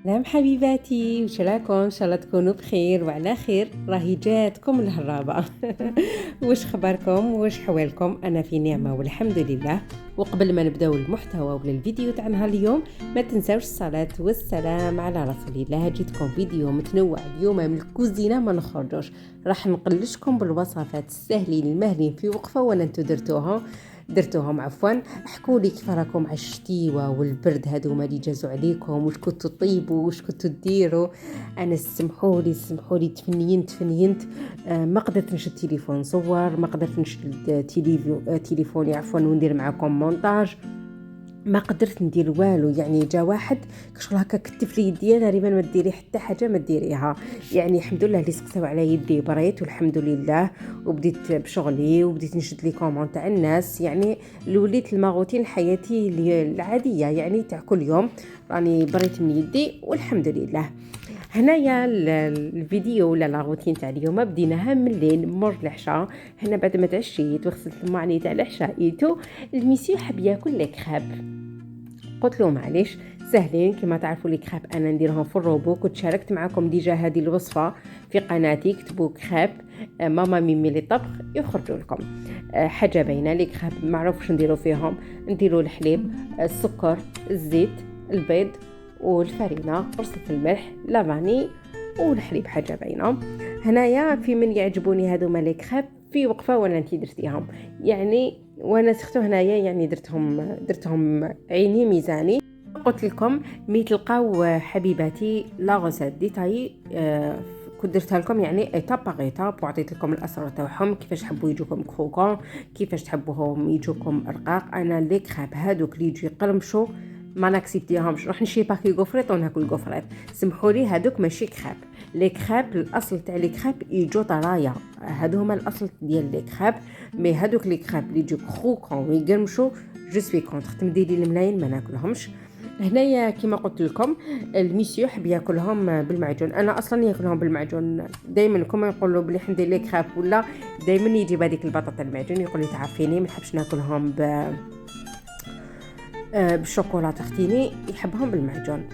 سلام حبيباتي، وش راكم؟ ان شاء الله تكونوا بخير وعلى خير. راهي جاتكم الهرابه. وش خبركم؟ وش حوالكم؟ انا في نعمه والحمد لله. وقبل ما نبداو المحتوى ولا الفيديو تاعنا اليوم، ما تنساوش الصلاه والسلام على رسول الله. جيتكم فيديو متنوع اليوم من الكوزينه، ما نخرجوش. راح نقلشكم بالوصفات السهلين المهلين في وقفه ولا انتو درتوهم عفوا. احكوا لي كيف راكم على الشتيوه والبرد هذوما اللي جازوا عليكم، واش كنتوا تطيبوا واش كنتوا ديروا. انا سمحوا لي تفنينت. ما قدرت نشد تليفون صور، ما قدرت نشد تليفوني عفوا وندير معكم مونتاج، ما قدرت ندير والو. يعني جا واحد كشغل هكا كتف لي يدي، انا ريما ما ديري حتى حاجه ما ديريها. يعني الحمد لله اللي سقساو على يدي بريت والحمد لله، وبديت بشغلي وبديت نشد لي كومون تاع الناس. يعني وليت الماغوتين حياتي العاديه يعني تاع كل يوم، راني بريت من يدي والحمد لله. هنايا الفيديو ولا لا روتين تاع اليوم بديناها من الليل مور العشاء. هنا بعد ما تعشيت وغسلت المعني تاع العشاء ايتو، الميسيو حب ياكل لي كراب. قلت له معليش سهلين كما تعرفوا لي كراب انا نديرهم في الروبو. كنت شاركت معكم ديجا هذه الوصفه في قناتي، كتبوا كراب ماما ميمي للطبخ يخرجوا لكم. حاجه باينه لي كراب معروفش نديروا فيهم. نديروا الحليب، السكر، الزيت، البيض والفرينه، قرصه الملح، لافاني والحليب، حاجه باينه. هنايا في من يعجبوني هذوما لي كراب في وقفه وانا انتي درتيهم يعني، وانا سختو هنايا يعني درتهم عيني ميزاني. قلت لكم مي تلقاو حبيباتي لا غوسيت ديتاي كنت درتها لكم يعني ايتاب باغ ايتاب، وعطيت لكم الاسرار تاعهم كيفاش تحبوا يجوكم كروكون، كيفاش تحبوهم يجوكم رقاق. انا لي كراب هذوك اللي يجي يقرمشوا ما ناكسبتيهمش، نروح نشري باكي غوفريط وناكل غوفريط. سمحوا لي هذوك ماشي كراب. لي كراب الاصل تاع لي كراب يجو طرايا، هادو هما الاصل ديال لي كراب. مي هذوك لي كراب اللي يجو كروكون ويقرمشوا جو سوي كونتر، تمديلي الملاين ما ناكلهمش. هنايا كما قلت لكم الميسيو حب ياكلهم بالمعجون، انا اصلا ياكلهم بالمعجون دائما. كما يقولوا بلي حندير لي كراب ولا دائما يجيب هذيك البطاطا المعجون، يقول لي تعرفيني ما نحبش ناكلهم بالشوكولا، تختيني يحبهم بالمعجون.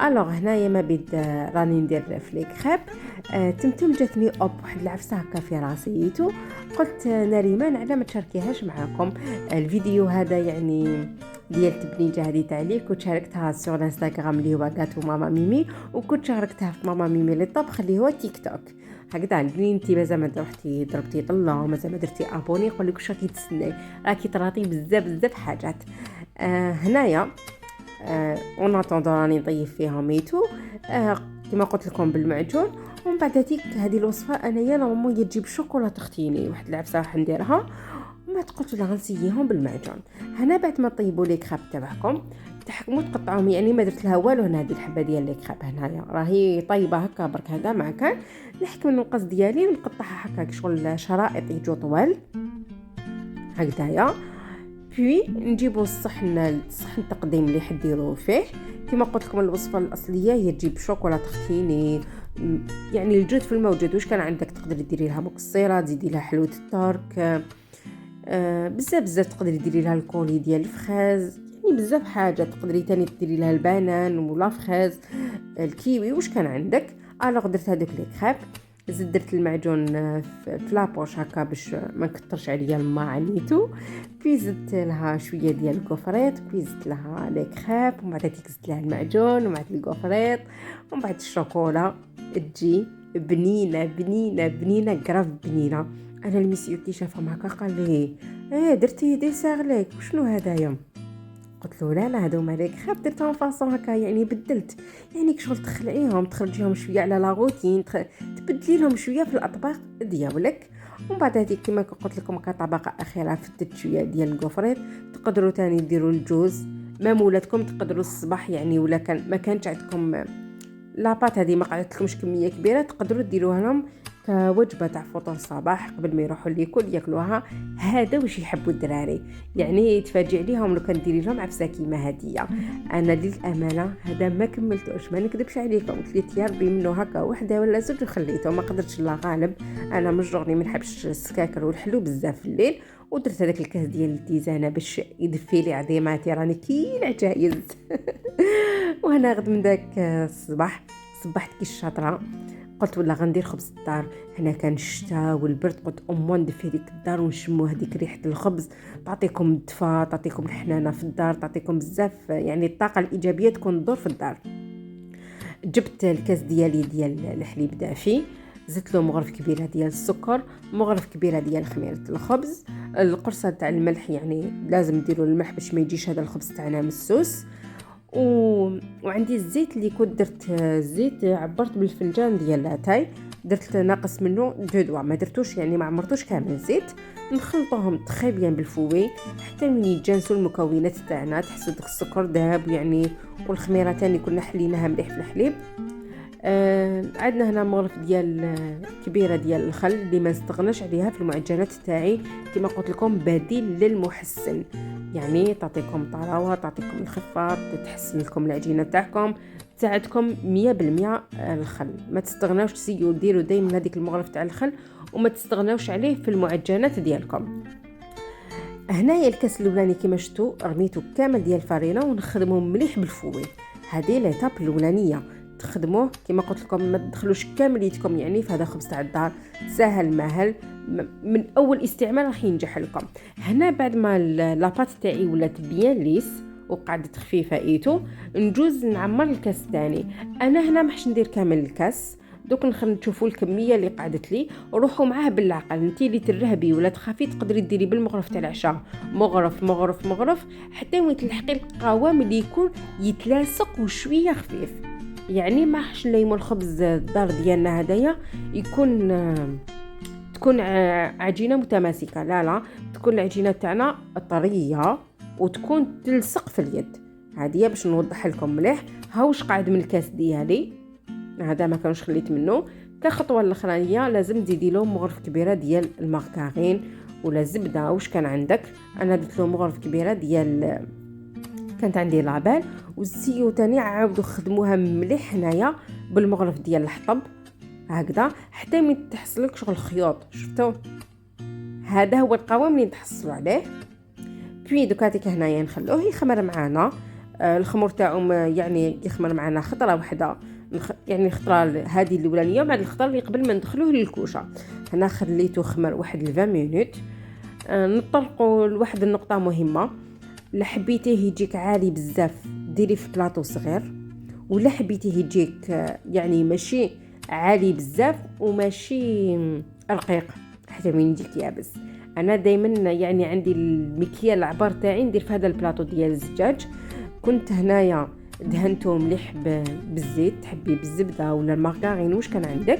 الوغ هنايا ما بيد راني ندير في لي كريب. تمتم جاتني واحد العفسه هكا في راسيتو، قلت نريمان على ما تشاركيهاش معاكم الفيديو هذا يعني ديال تبنيجه هذه تاعي. كنت شاركتها سور الانستغرام اللي هو غاتو ماما ميمي، وكنت شاركتها في ماما ميمي للطبخ اللي هو تيك توك. هكذا قولي انتي مازال ما رحتي ضربتي طله، مازال ما درتي ابوني، يقول لك واش راكي تسناي، راكي تراطي بزاف حاجات. هنايا اون اتوندو راني نضيف فيها ميتو كما قلت لكم بالمعجون. ومن بعد هذه الوصفه انايا نورمالمون تجيب شوكولا تختيني، واحد العفسه راح نديرها وما تقولوا لا غنسييهم بالمعجون. هنا بعد ما طيبوا لي كراب تاعكم تحكموا تقطعوهم، يعني ما درت لها والو. هنا هذه الحبه ديال لي كراب هنايا راهي طيبه هكا برك، هذا مع كان نحكم النقص ديالي ونقطعها هكا شغل شرائط يجوا طوال هكذايا. بي نجيبوا الصحن التقديم اللي حديروه فيه. كما قلت لكم الوصفه الاصليه هي تجيب شوكولا تختيني، يعني الجود في الموجود. واش كان عندك تقدري ديري لها مكسرات، تزيدي لها حلوه الترك، بزاف تقدري ديري لها الكولي ديال الفخاز، يعني بزاف حاجه. تقدري تاني ديري لها البنان ولا فخاز، الكيوي، واش كان عندك. الوغ درت هذوك لي كريب، زدت درت المعجون في لابوش هكا باش ما نكثرش عليا الماء عنيتو. بي زدت لها شويه ديال الكوفريط، بي زدت لها لي كريب، ومن بعد زدت لها المعجون، ومن بعد الكوفريط، ومن بعد الشوكولا. تجي بنينه كراف بنينه. انا الميسيو كي شافهم هكا قال لي درتي ديسير ليك وشنو هذايا؟ قلت له لا هذو مالك خاف درتهم فاصون هكا، يعني بدلت يعني كشغل تخلعيهم تخرجيهم شويه على لا روتين، تبدلي لهم شويه في الاطباق ديالك. ومن بعد هذيك كما قلت لكم كطبقه اخيره فتت شويه ديال الكوفريت. تقدروا تاني ديروا الجوز مامولاتكم، تقدروا الصباح يعني، ولا كان ما كانش عندكم لاباط هذه ما قعدت لكمش كميه كبيره، تقدروا ديروها لهم كوجبه تاع فطور الصباح قبل ما يروحوا ليكول ياكلوها. هذا واش يحبوا الدراري، يعني تفاجئ عليهم لو كان ديري لهم عفسه كيما هديه. انا للامانه هذا ما كملتوش، ما نكذبش عليكم، قلت لي يا ربي منه هكا وحده ولا زوج وخليته، ما قدرتش الله غالب. انا من جورني ما نحبش السكاكر والحلو بزاف في الليل، ودرت هذاك الكاس ديال التيزانه باش يدفي لي عظيماتي، راني كاين عجايز. وهنا غد من داك الصباح صبحت كي الشاطره، قلت ولا غندير خبز الدار. هنا كان الشتاء والبرد، قلت ندفي ديك الدار ونشمو هذيك ريحه الخبز، تعطيكم الدفا، تعطيكم الحنانه في الدار، تعطيكم بزاف يعني الطاقه الايجابيه تكون تدور في الدار. جبت الكاس ديالي ديال الحليب دافي، زدت له مغرف كبيره ديال السكر، مغرف كبيره ديال خميره الخبز، القرصه تاع الملح، يعني لازم نديروا الملح باش ما يجيش هذا الخبز تاعنا مسوس. وعندي الزيت اللي كنت درت الزيت عبرت بالفنجان ديال لاتاي، درت ناقص منه 2 دوا، ما درتوش يعني ما عمرتوش كامل زيت. نخلطوهم تري بيان بالفوي حتى من يتجانسوا المكونات تاعنا، تحسوا داك السكر ذاب يعني، والخميره تاني كنا حليناها مليح في الحليب. عندنا هنا مغرف ديال كبيره ديال الخل اللي ما نستغناش عليها في المعجنات تاعي، كما قلت لكم بديل للمحسن، يعني تعطيكم طراوه، تعطيكم الخفه، تحسن لكم العجينه تاعكم، تساعدكم 100%. الخل ما تستغناوش، تسيو ديروا دائما هذيك المغرف تاع الخل وما تستغناوش عليه في المعجنات ديالكم. هنايا الكاس الاولاني كما شفتوا رميته كامل ديال الفارينه ونخدموه مليح بالفوي. هذه ليطاب الاولانيه، تخدموه كما قلت لكم ما تدخلوش كامليتكم يعني في هذا الخبز تاع الدار، سهل ماهل من اول استعمال راح ينجح لكم. هنا بعد ما لاباط تاعي ولات بيان ليس وقعدت خفيفه ايتو، نجوز نعمر الكاس الثاني. انا هنا ما حش ندير كامل الكاس، دوك نشوفوا الكميه اللي قعدت لي وروحوا معاه بالعقل. انت اللي ترهبي ولا تخافي تقدري ديري بالمغرف تاع العشاء، مغرف مغرف مغرف حتى وين تلحقي القوام اللي يكون يتلاصق وشويه خفيف، يعني ما حش نليمو الخبز الدار ديالنا هدايا تكون عجينه متماسكه، لا تكون العجينه تاعنا طريه وتكون تلصق في اليد. هذه باش نوضح لكم مليح. هاوش قاعد من الكاس ديالي هذا ما كانش خليت منه. كخطوه الاخرانيه لازم تزيدي له مغرف كبيره ديال المارغرين ولا زبده، واش كان عندك. انا درت له مغرف كبيره ديال كانت عندي لابال، والزيو تاني عاودوا خدموها مليح هنايا بالمغرف ديال الحطب هكذا حتى من تحصلك شغل خيوط. شفتوا هذا هو القوام اللي نتحصلوا عليه. بوي دوكاتيك هنايا نخلوه يخمر معانا. الخمر تاعو يعني يخمر معانا خطره واحده، يعني الخطره هذه الاولانيه بعد الخطره اللي قبل ما ندخلوه للكوشه. هنا خليته خمر واحد 20 مينوت. نطرقوا لواحد النقطه مهمه، لا حبيتيه يجيك عالي بزاف ديري في بلاطو صغير، ولا حبيتيه يجيك يعني ماشي عالي بزاف وماشي رقيق حتى وين يجيك يابس. انا دائما يعني عندي المكيال العبار تاعي ندير في هذا البلاطو ديال الزجاج. كنت هنايا دهنته مليح بالزيت، تحبي بالزبده ولا المارغرين واش كان عندك،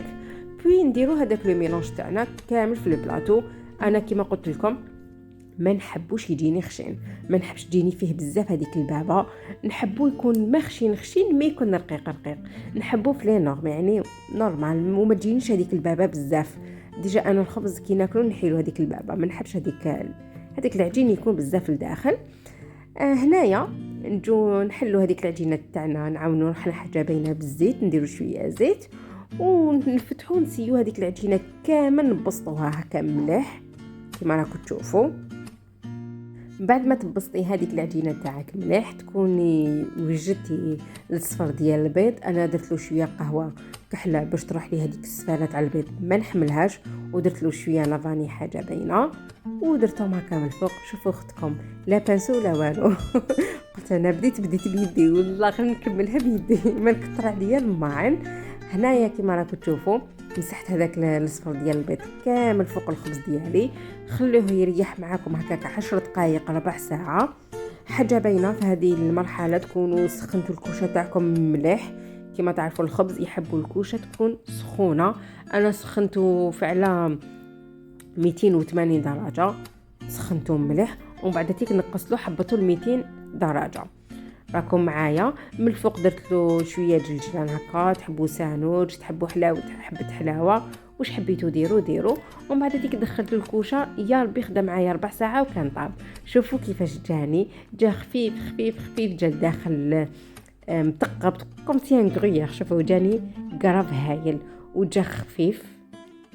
بوي نديرو هذاك لو ميلونج تاعنا كامل في البلاطو. انا كما قلت لكم ما نحبوش يجيني خشين، ما نحبش تجيني فيه بزاف هذيك البابا، نحبو يكون ما خشين ما يكون رقيق، نحبو في لي نورم يعني نورمال وما تجينيش هذيك البابا بزاف. ديجا انا الخبز كي ناكلو نحيلو هذيك البابا، ما نحبش هذيك العجين يكون بزاف لداخل. هنايا نجو نحلو هذيك العجينه تاعنا، نعاونو نحل حاجه باينه بالزيت، نديرو شويه زيت ونفتحو نسيو هذيك العجينه كامل، نبسطوها هكا مليح كما راكم تشوفوا. بعد ما تبسطي هذيك العجينه تاعك مليح تكوني وجدتي الصفر ديال البيض. انا درت له شويه قهوه كحله باش تروح لي هذيك السفاله تاع البيض ما نحملهاش، ودرت له شويه لافاني حاجه باينه ودرتهم هكا من الفوق. شوفوا اختكم لا بانسو لا والو. قلت انا بديت بيدي والله غير نكملها بيدي ما نكثر عليا الماعن. هنايا كما راكم تشوفوا مسحت هذاك الصفر ديال البيض كامل فوق الخبز ديالي، خلوه يريح معاكم هكاك 10 دقائق ربع ساعه. حاجه باينه في هذه المرحله تكونوا سخنتوا الكوشه تاعكم مليح. كما تعرفوا الخبز يحبوا الكوشه تكون سخونه، انا سخنته فعلا 280 درجه، سخنته مليح ومن بعد تيك نقص له حبته ل 200 درجه. راكم معايا. من الفوق درت له شويه جلجلان هكا، تحبوا سانوج، تحبوا حلاوه، حبه حلاوه، واش حبيتوا ديروا. ومن بعد ديك دخلت الكوشه يا ربي خدم معايا 4 ساعات وكان طاب. شوفوا كيفاش جا خفيف جا داخل متقب كوم سي ان غريير. شوفوا جاني قرب هايل وجا خفيف.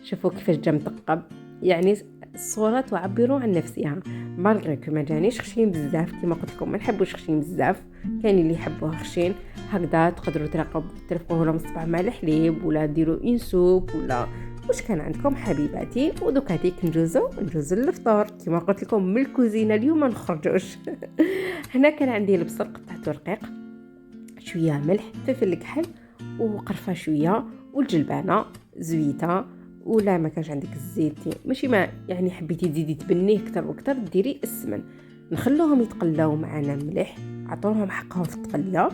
شوفوا كيفاش جا متقب، يعني الصورة تعبر عن نفسها. مالغري كو ما جانيش خشين بزاف، كما قلت لكم ما نحبوش خشين بزاف، كاين اللي يحبوها خشين هكذا. تقدروا ترقوه لهم صباع مع الحليب، ولا ديروا ان سوب، ولا واش كان عندكم حبيباتي. ودوكاتيك نجوزو للفطور كما قلت لكم من الكوزينه اليوم ما نخرجوش. هنا كان عندي البصل قطعته رقيق، شويه ملح، فلفل كحل، وقرفه شويه، والجلبانه زويته. ولا ما كانش عندك الزيت ماشي ما يعني حبيتي تزيدي تبنيه اكثر واكثر ديري السمن. نخلوهم يتقلاو معنا مليح، عطولهم حقهم في التقليه.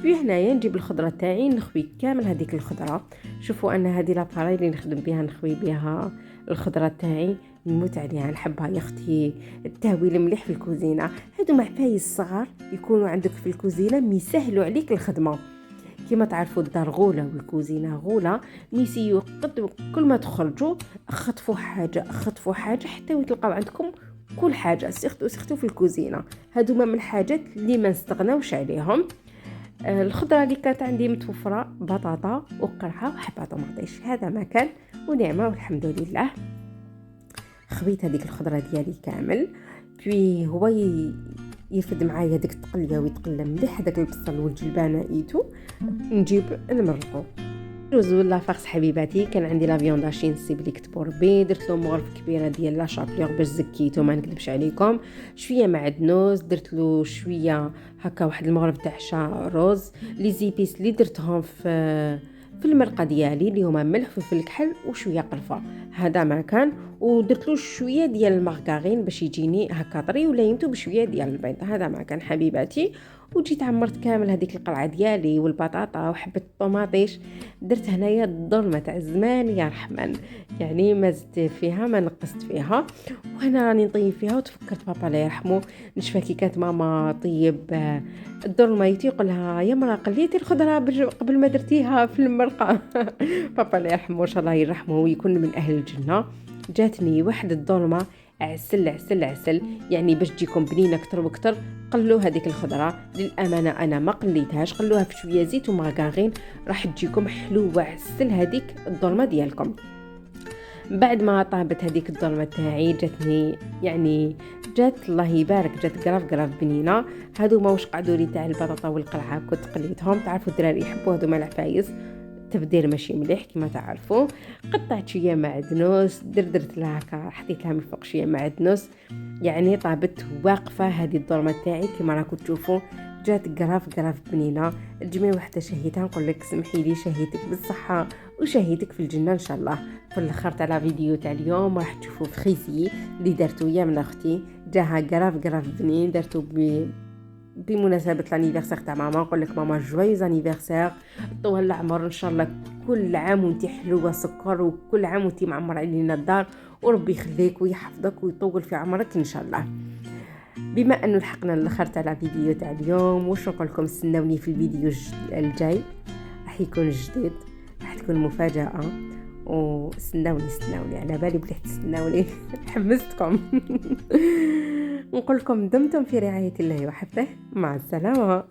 في هنايا نجيب الخضره تاعي نخوي كامل هذيك الخضره. شوفوا ان هذه لاباراي اللي نخدم بها نخوي بها الخضره تاعي نموت عليها، نحبها يا اختي. التهويل مليح في الكوزينه، هادو معفايس صغار يكونوا عندك في الكوزينه ميسهلوا عليك الخدمه. كما تعرفوا الدار غوله والكوزينه غوله، ميسيو قد كل ما تخرجوا خطفوا حاجه حتى تلقاو عندكم كل حاجه. سيختو في الكوزينه، هادو من الحاجات اللي ما نستغناوش عليهم. الخضره اللي كانت عندي متوفره بطاطا وقرعه وحبه طماطيش، هذا ما كان ونعمه والحمد لله. خبيت هذيك الخضره ديالي كامل، في هو يفد معايا ديك التقليه ويتقلى مليح هذاك البصل والجلبانه ايتو. نجيب نمرقو رز ولا فارس حبيباتي. كان عندي لا فيوند هاشين سيبليكت بوربي، درت له مغرف كبيره ديال لا شابليغ باش زكيته ما نكذبش عليكم، شويه معدنوس، درت له شويه هكا واحد المغرف تاع رز. لي زيبيس اللي درتهم في المرقه ديالي اللي هما ملح وفلفل كحل وشويه قرفه، هذا ما كان. ودرت له شويه ديال المارغرين باش يجيني هكا طري، ولا يمتو بشويه ديال البيض، هذا ما كان حبيباتي. وجيت عمرت كامل هذيك القرعه ديالي والبطاطا وحبه الطوماطيش. درت هنايا الظلمه تاع الزمان يا رحمن، يعني ما زدت فيها ما نقصت فيها. وهنا راني نطيب فيها وتفكرت بابا الله يرحمه، نشفى كي كانت ماما طيب الظلمه يقول لها يا مرا قليتي الخضره قبل ما درتيها في المرقه. بابا الله يرحمه ان شاء الله يرحمه ويكون من اهل الجنه. جاتني واحد الظلمه عسل يعني باش تجيكم بنينه اكثر واكثر. قلوا هذيك الخضره، للامانه انا ما قليتهاش، قلوها في شويه زيت ومارغرين راح تجيكم حلوه عسل هذيك الظلمه ديالكم. بعد ما طابت هذيك الظلمه تاعي جاتني يعني جات الله يبارك، جات قرف بنينه. هادو ما واش قعدوا لي تاع البطاطا والقرعه كنت قليتهم، تعرفوا الدراري يحبوا هادو مع العفايس، تبدير ماشي مليح كما تعرفوا. قطعت شويه معدنوس، درت لها هكا، حطيت لها من فوق شويه معدنوس، يعني طابت واقفه هذه الظلمه تاعي كما راكم تشوفوا. جات قرف بنينه. الجميع وحده شهيتها، نقول لك سمحي لي شهيتك بالصحه وشهيتك في الجنه ان شاء الله. في الاخر تاع فيديو تاع اليوم راح تشوفوا فخيسي اللي درتو يا من اختي، جاها قرف بنين، درتو بمناسبه لانيفرسير تاع ماما. نقول لك ماما جويز انيفرسير، طول العمر ان شاء الله، كل عام وانت حلوه سكر، وكل عام وانت معمر علينا الدار، وربي يخليك ويحفظك ويطول في عمرك ان شاء الله. بما انه لحقنا الاخر تاع الفيديو تاع اليوم، واش نقول لكم استناوني في الفيديو الجاي، راح يكون جديد، راح تكون مفاجاه. واستناوني على بالي بلي تستناوني. حمستكم. نقول لكم دمتم في رعايه الله وحفظه، مع السلامه.